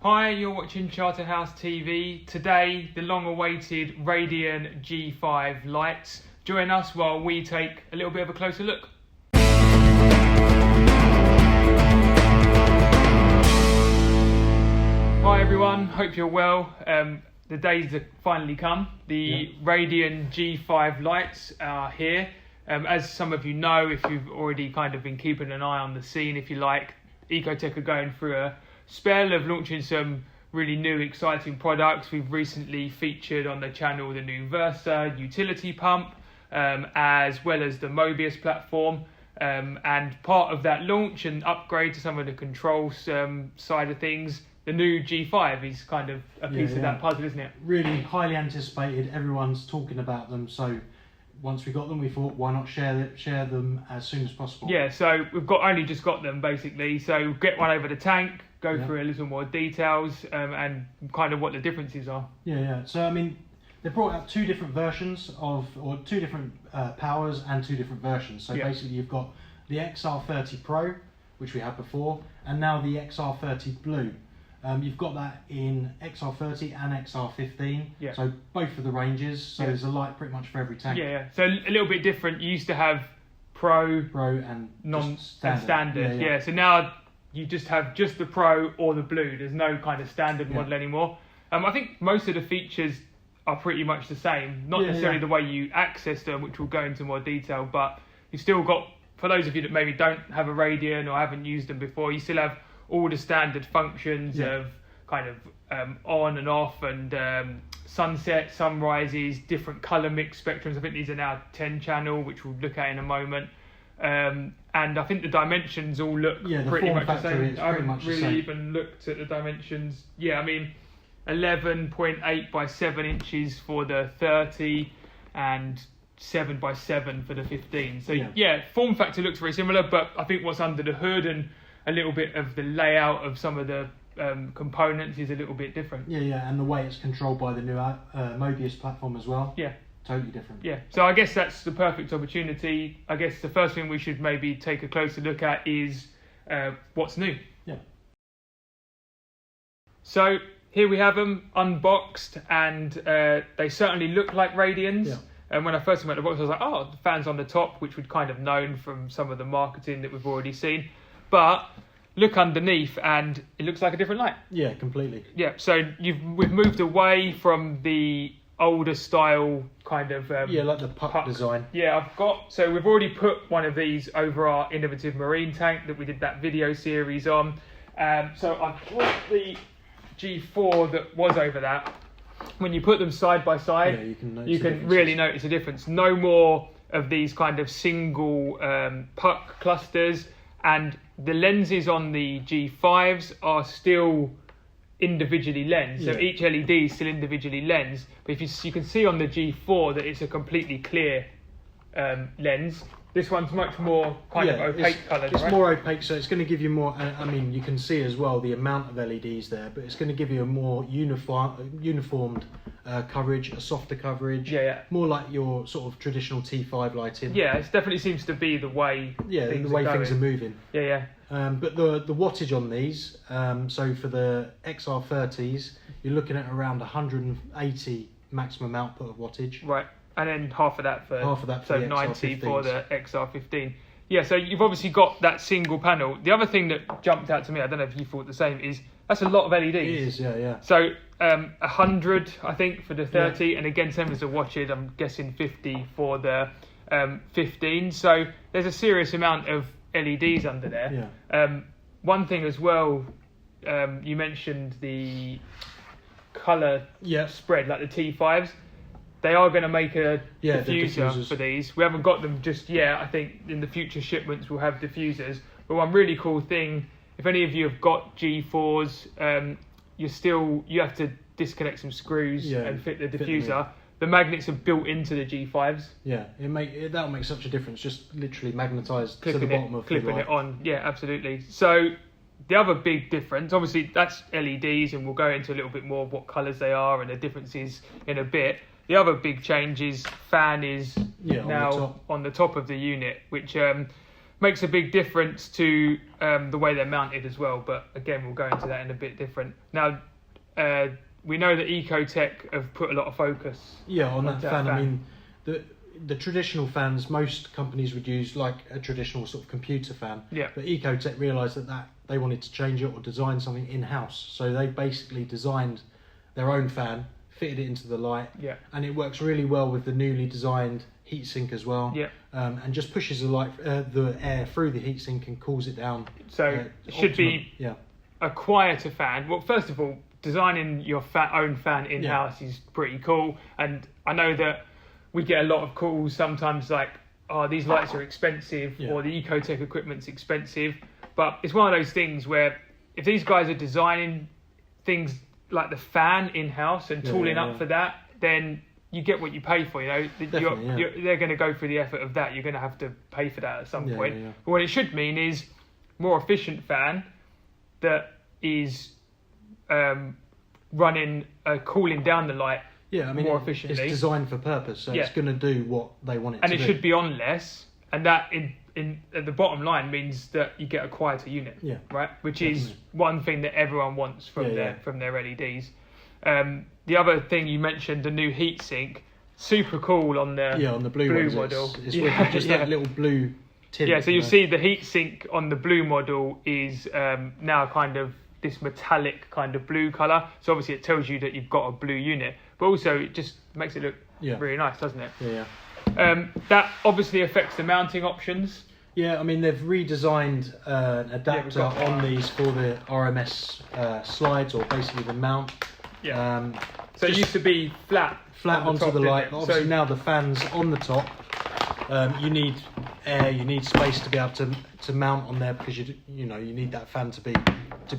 Hi, you're watching Charterhouse TV. Today, the long-awaited Radian G5 lights. Join us while we take a little bit of a closer look. Hi everyone, hope you're well. The days have finally come. The Radian G5 lights are here. As some of you know, if you've already kind of been keeping an eye on the scene, if you like, Ecotech are going through a spell of launching some really new exciting products. We've recently featured on the channel the new Versa utility pump, as well as the Mobius platform, and part of that launch and upgrade to some of the controls side of things, the new G5 is kind of a piece of that puzzle, isn't it? Really highly anticipated. Everyone's talking about them, so once we got them, we thought, why not share them as soon as possible? Yeah, so we've only just got them basically. So get one over the tank, go through a little more details, and kind of what the differences are. Yeah. So I mean, they brought out two different versions or two different powers and two different versions. So basically, you've got the XR30 Pro, which we had before, and now the XR30w. You've got that in XR30 and XR15, so both of the ranges, so there's a light pretty much for every tank. So a little bit different. You used to have Pro and standard. So now you just have just the Pro or the Blue. There's no kind of standard model anymore. I think most of the features are pretty much the same, not necessarily the way you access them, which we'll go into more detail, but you've still got, for those of you that maybe don't have a Radian or haven't used them before, you still have all the standard functions of kind of on and off and sunset, sunrises, different colour mix spectrums. I think these are now 10 channel, which we'll look at in a moment. And I think the dimensions all look pretty much the same. I haven't really even looked at the dimensions. I mean, 11.8 by 7 inches for the 30 and 7 by 7 for the 15. So form factor looks very similar, but I think what's under the hood and a little bit of the layout of some of the components is a little bit different. And the way it's controlled by the new Mobius platform as well. Totally different. So I guess that's the perfect opportunity. I guess the first thing we should maybe take a closer look at is what's new. So here we have them unboxed, and they certainly look like Radians. And when I first came out the box, I was like, oh, the fans on the top, which we'd kind of known from some of the marketing that we've already seen. But look underneath and it looks like a different light. Yeah, completely. So we've moved away from the older style kind of like the puck design. So we've already put one of these over our innovative marine tank that we did that video series on. So I've brought the G4 that was over that. When you put them side by side, you can really notice a difference. No more of these kind of single puck clusters, and the lenses on the G5s are still individually lensed. So each LED is still individually lensed. But if you can see on the G4 that it's a completely clear lens. This one's much more kind of opaque coloured. It's more opaque, so it's going to give you more. I mean, you can see as well the amount of LEDs there, but it's going to give you a more uniformed coverage, a softer coverage. More like your sort of traditional T5 lighting. It definitely seems to be the way. Things are moving. But the wattage on these, so for the XR30s, you're looking at around 180 maximum output of wattage. Right. And then half of that for so 90 for the XR15. So you've obviously got that single panel. The other thing that jumped out to me, I don't know if you thought the same, is that's a lot of LEDs. It is, So 100, I think, for the 30, and again, same as the wattage, I'm guessing 50 for the 15. So there's a serious amount of LEDs under there. One thing as well, you mentioned the colour spread, like the T5s. They are going to make a diffuser for these. We haven't got them just yet. I think in the future shipments we'll have diffusers. But one really cool thing, if any of you have got G4s, you have to disconnect some screws and fit the diffuser. The magnets are built into the G5s. That'll make such a difference. Just literally magnetised to the bottom of the light. Clipping it on. Absolutely. So the other big difference, obviously that's LEDs, and we'll go into a little bit more of what colours they are and the differences in a bit. The other big change is fan is now on the top of the unit, which makes a big difference to the way they're mounted as well. But again, we'll go into that in a bit different. Now, we know that Ecotech have put a lot of focus. Yeah, on that fan. I mean, the traditional fans, most companies would use like a traditional sort of computer fan. Yeah. But Ecotech realised that they wanted to change it or design something in-house. So they basically designed their own fan, fitted it into the light, and it works really well with the newly designed heatsink as well. Yeah. And just pushes the air through the heatsink and cools it down. So it should be a quieter fan. Well, first of all, designing your own fan in-house is pretty cool. And I know that we get a lot of calls sometimes like, oh, these lights are expensive or the Ecotech equipment's expensive. But it's one of those things where if these guys are designing things like the fan in-house and tooling up for that, then you get what you pay for. You know, they're going to go through the effort of that. You're going to have to pay for that at some point. Yeah. But what it should mean is more efficient fan that is running, cooling down the light more efficiently. It's designed for purpose, so it's going to do what they want it to do. And it should be on less, and that at the bottom line means that you get a quieter unit, right? Which is one thing that everyone wants from their LEDs. The other thing you mentioned, the new heatsink, super cool on the blue model. It's wicked, just that little blue tint. Yeah, so you'll see the heatsink on the blue model is now kind of this metallic kind of blue colour. So obviously it tells you that you've got a blue unit, but also it just makes it look really nice, doesn't it? Yeah. That obviously affects the mounting options. Yeah, I mean, they've redesigned an adapter on these for the RMS slides, or basically the mount. Yeah. So it used to be flat onto the light. Obviously now the fan's on the top. You need air, you need space to be able to mount on there, because you need that fan to be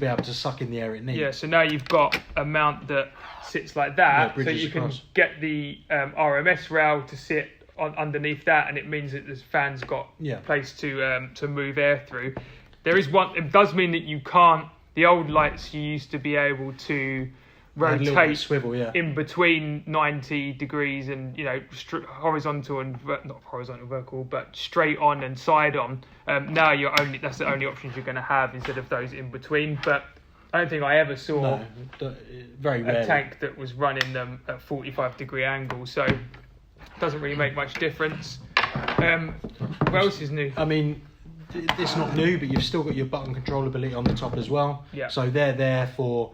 able to suck in the air it needs. Yeah. So now you've got a mount that sits like that, so you can get the RMS rail to sit underneath that, and it means that this fan's got place to move air through. There is one. It does mean that you can't. The old lights you used to be able to rotate, swivel, in between 90 degrees and horizontal and not horizontal, vertical, but straight on and side on. Now that's the only options you're going to have instead of those in between. But I don't think I ever saw very rarely a tank that was running them at 45-degree angle. So it doesn't really make much difference. What else is new? I mean, it's not new, but you've still got your button controllability on the top as well. Yeah. So they're there for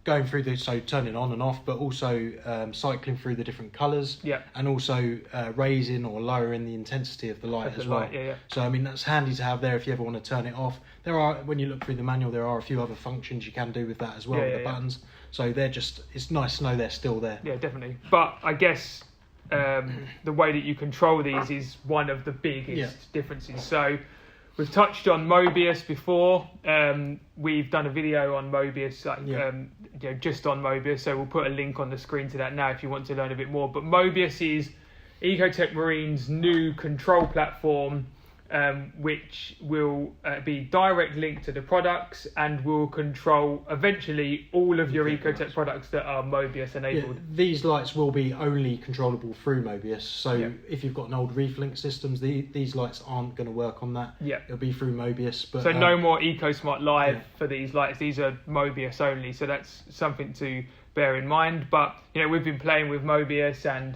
going through turning on and off, but also cycling through the different colours. Yeah. And also raising or lowering the intensity of the light as well. Yeah. So I mean, that's handy to have there if you ever want to turn it off. When you look through the manual, there are a few other functions you can do with that as well, with the buttons. So it's nice to know they're still there. Yeah, definitely. But I guess the way that you control these is one of the biggest differences. So we've touched on Mobius before. We've done a video on Mobius, just on Mobius. So we'll put a link on the screen to that now if you want to learn a bit more. But Mobius is Ecotech Marine's new control platform, which will be direct link to the products and will control eventually all of your Ecotech products that are Mobius enabled. Yeah, these lights will be only controllable through Mobius. So if you've got an old ReefLink systems, these lights aren't going to work on that. Yeah. It'll be through Mobius. But so no more EcoSmart Live for these lights. These are Mobius only. So that's something to bear in mind. But we've been playing with Mobius and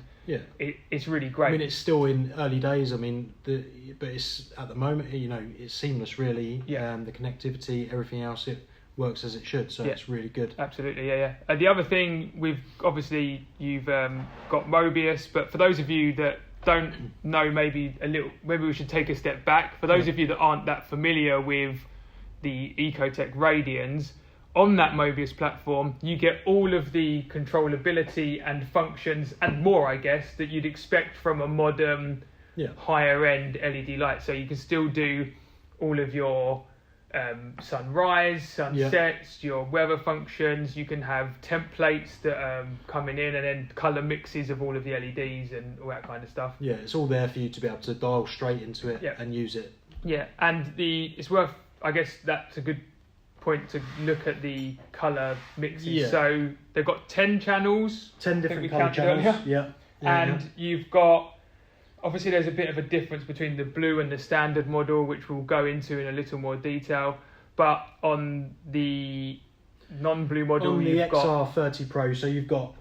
it's really great. I mean, it's still in early days. I mean, but it's at the moment, it's seamless really. Yeah. The connectivity, everything else, it works as it should. So it's really good. Absolutely, yeah. The other thing, you've got Mobius, but for those of you that don't know, maybe we should take a step back. For those of you that aren't that familiar with the Ecotech Radians, on that Mobius platform, you get all of the controllability and functions and more, I guess, that you'd expect from a modern, higher end LED light. So you can still do all of your sunrise, sunsets, your weather functions. You can have templates that are coming in, and then colour mixes of all of the LEDs and all that kind of stuff. Yeah, it's all there for you to be able to dial straight into it and use it. Yeah, and it's worth, I guess that's a good point to look at the colour mixes. Yeah. So they've got 10 channels. 10 different colour channels. And you've got, obviously there's a bit of a difference between the blue and the standard model, which we'll go into in a little more detail. But on the non-blue model, on the you've got XR30 Pro, so you've got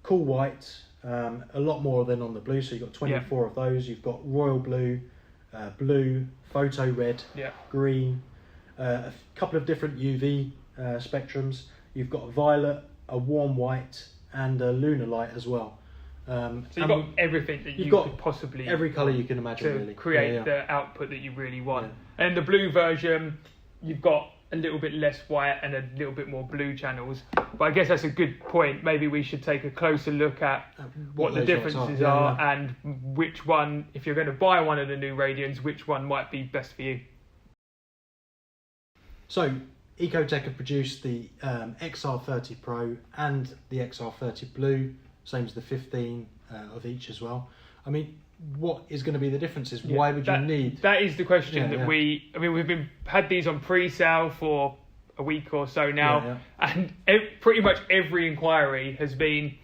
cool white, a lot more than on the blue. So you've got 24 of those. You've got royal blue, blue, photo red, green, a couple of different UV spectrums. You've got violet, a warm white, and a lunar light as well. So you've got everything that you could possibly, every colour you can imagine, to really create the output that you really want. And the blue version, you've got a little bit less white and a little bit more blue channels. But I guess that's a good point. Maybe we should take a closer look at what the differences are and which one, if you're going to buy one of the new Radians, which one might be best for you. So Ecotech have produced the XR30 Pro and the XR30 Blue, same as the 15 of each as well. I mean, what is going to be the differences? Why would you need? That is the question that we've had these on pre-sale for a week or so now, and pretty much every inquiry has been,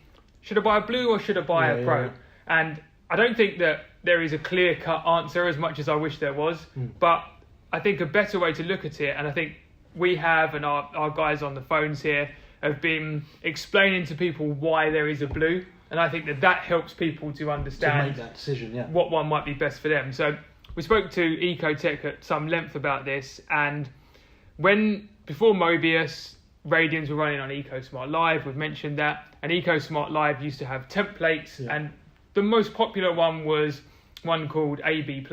should I buy a blue or should I buy a Pro? And I don't think that there is a clear-cut answer, as much as I wish there was, but I think a better way to look at it, and I think we have, and our guys on the phones here have been explaining to people why there is a blue. And I think that helps people to understand make that decision, what one might be best for them. So we spoke to Ecotech at some length about this, and before Mobius, Radians were running on EcoSmart Live, we've mentioned that, and EcoSmart Live used to have templates, and the most popular one was one called AB+,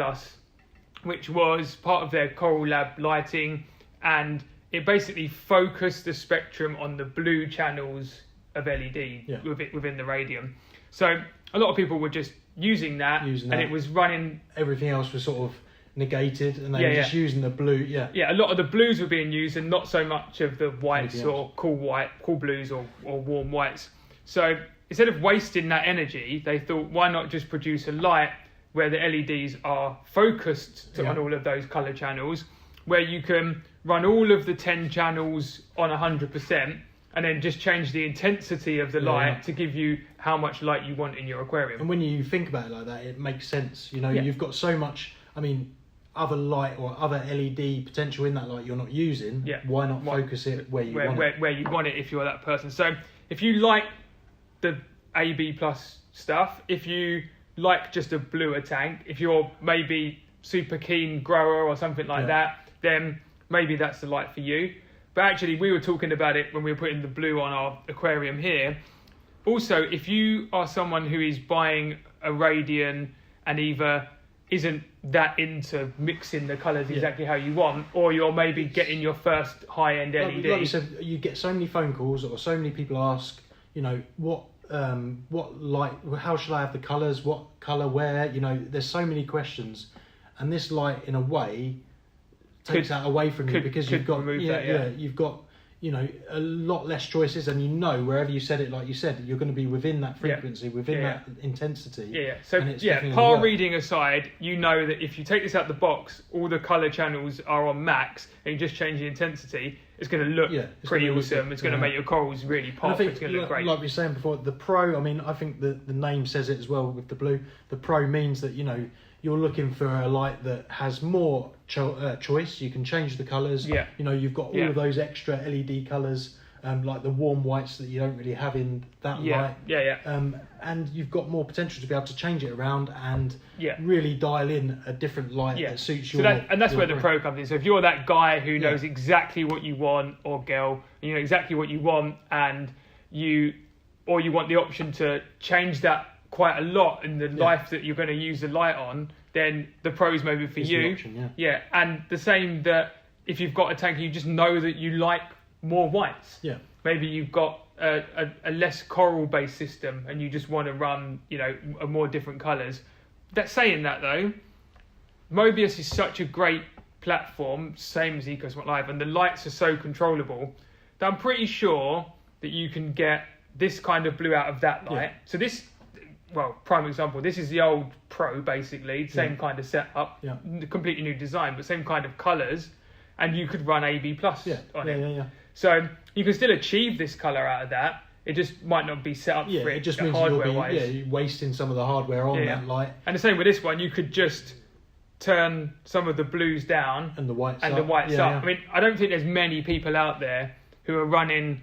which was part of their Coral Lab lighting, and it basically focused the spectrum on the blue channels of LED within the Radian. So a lot of people were just using that, and it was running. Everything else was sort of negated, and they were just using the blue. A lot of the blues were being used, and not so much of the whites or cool blues or warm whites. So instead of wasting that energy, they thought, why not just produce a light where the LEDs are focused on all of those color channels, where you can run all of the 10 channels on 100%. And then just change the intensity of the light to give you how much light you want in your aquarium. And when you think about it like that, it makes sense. You know, you've got so much, other light or other LED potential in that light you're not using. Why not focus it where you want it? Where you want it if you're that person. So if you like the AB+ stuff, if you like just a bluer tank, if you're maybe super keen grower or something like that, then maybe that's the light for you. But actually, we were talking about it when we were putting the blue on our aquarium here. Also, if you are someone who is buying a Radian and either isn't that into mixing the colours exactly how you want, or you're maybe getting your first high-end LED. Like you said, you get so many phone calls, or so many people ask, what light, how should I have the colours, what colour, where, there's so many questions. And this light, in a way, takes that away from you, because you've got you've got a lot less choices, and wherever you set it, like you said, you're going to be within that frequency, within that intensity. So par reading aside, that if you take this out the box, all the color channels are on max, and you just change the intensity, it's going to look pretty awesome. It's going to make your corals really pop. It's going to look great. Like we were saying before, the Pro, I think the name says it as well with the blue. The Pro means that you're looking for a light that has more choice. You can change the colours. You've got all of those extra LED colours, like the warm whites that you don't really have in that light. And you've got more potential to be able to change it around and really dial in a different light that suits your. And that's where the Pro comes in. So if you're that guy who knows exactly what you want, or girl, you know exactly what you want, and you want the option to change that quite a lot in the life that you're going to use the light on, then the Pro's maybe for you. The option, and the same that if you've got a tank, you just know that you like more whites. Maybe you've got a less coral based system, and you just want to run a more different colours. That saying that though, Mobius is such a great platform, same as EcoSmart Live, and the lights are so controllable that I'm pretty sure that you can get this kind of blue out of that light. So this, prime example, this is the old Pro, basically, same kind of setup, completely new design, but same kind of colours, and you could run AB+ on it. So you can still achieve this colour out of that. It just might not be set up for it. It just means you're wasting some of the hardware on that light. And the same with this one, you could just turn some of the blues down and the whites up. I mean, I don't think there's many people out there who are running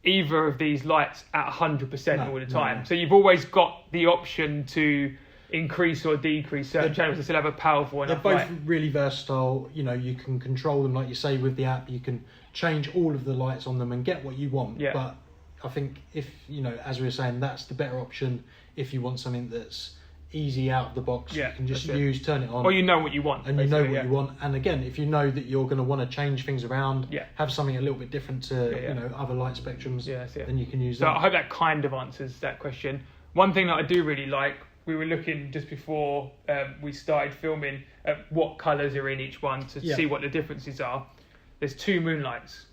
either of these lights at 100% all the time. No. So you've always got the option to increase or decrease certain channels to still have a powerful enough light. They're both really versatile. You know, you can control them, like you say, with the app. You can change all of the lights on them and get what you want. Yeah. But I think if, you know, as we were saying, that's the better option if you want something that's easy out of the box. You can just turn it on. Or you know what you want. And you know what you want. And again, if you know that you're going to want to change things around, have something a little bit different to, you know, other light spectrums, then you can use that. So I hope that kind of answers that question. One thing that I do really like, we were looking just before we started filming at what colours are in each one to see what the differences are. There's 2 Moonlights.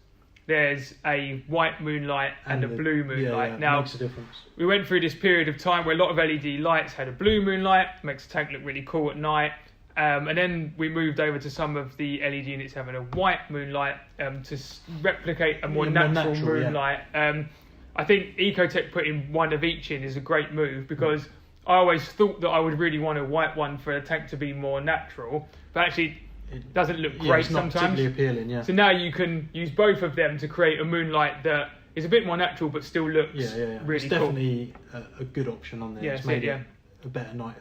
There's a white moonlight and a blue moonlight. Now, makes a difference. We went through this period of time where a lot of LED lights had a blue moonlight, makes the tank look really cool at night. And then we moved over to some of the LED units having a white moonlight to replicate a more natural moonlight. I think Ecotech putting one of each in is a great move because I always thought that I would really want a white one for a tank to be more natural, but actually it doesn't look great it's not sometimes. Particularly appealing, So now you can use both of them to create a moonlight that is a bit more natural but still looks really cool. It's definitely a good option on there. It's made it a better light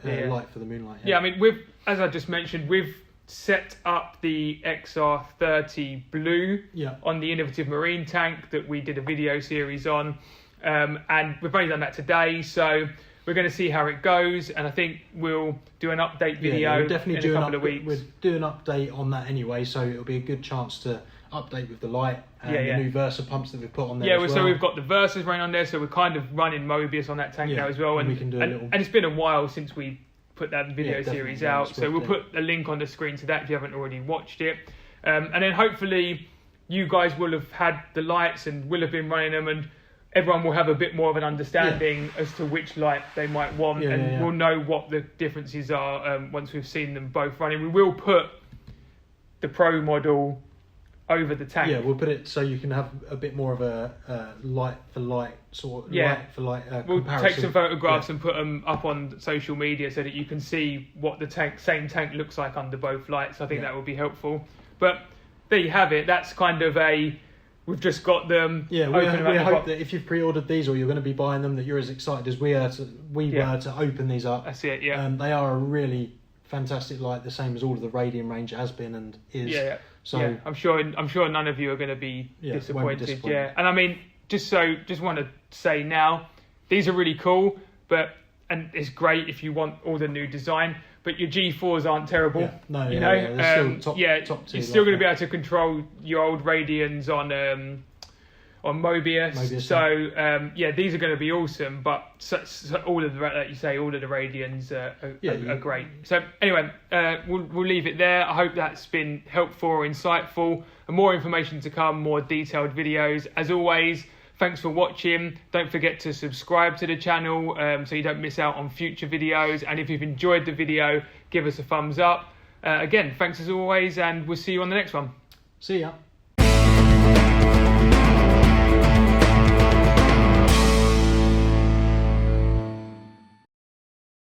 for the moonlight. I mean, as I just mentioned, we've set up the XR30 blue on the Innovative Marine tank that we did a video series on, and we've only done that today, so we're going to see how it goes, and I think we'll do an update video in a couple of weeks. We'll do an update on that anyway, so it'll be a good chance to update with the light and the new Versa pumps that we've put on there as well. So we've got the Versas running on there, so we're kind of running Mobius on that tank now as well. And we can do and it's been a while since we put that video series out, so we'll put a link on the screen to that if you haven't already watched it. And then hopefully you guys will have had the lights and will have been running them, and everyone will have a bit more of an understanding as to which light they might want, and we'll know what the differences are once we've seen them both running. We will put the Pro model over the tank. We'll put it so you can have a bit more of a light for light sort of light for light we'll comparison. Take some photographs and put them up on social media so that you can see what the same tank looks like under both lights. I think that would be helpful. But there you have it. That's kind of we've just got them. We hope that if you've pre-ordered these or you're going to be buying them, that you're as excited as we were to open these up. That's it. They are a really fantastic light, the same as all of the Radian range has been and is. So I'm sure none of you are going to be disappointed. And I mean, just want to say now, these are really cool, and it's great if you want all the new design. But your G4s aren't terrible. They're still top tier. You're still going to be able to control your old Radians on Mobius. So these are going to be awesome. But so all of the, like you say, all of the Radians are great. So anyway, we'll leave it there. I hope that's been helpful or insightful. And more information to come, more detailed videos. As always, thanks for watching. Don't forget to subscribe to the channel so you don't miss out on future videos. And if you've enjoyed the video, give us a thumbs up. Again, thanks as always, and we'll see you on the next one. See ya.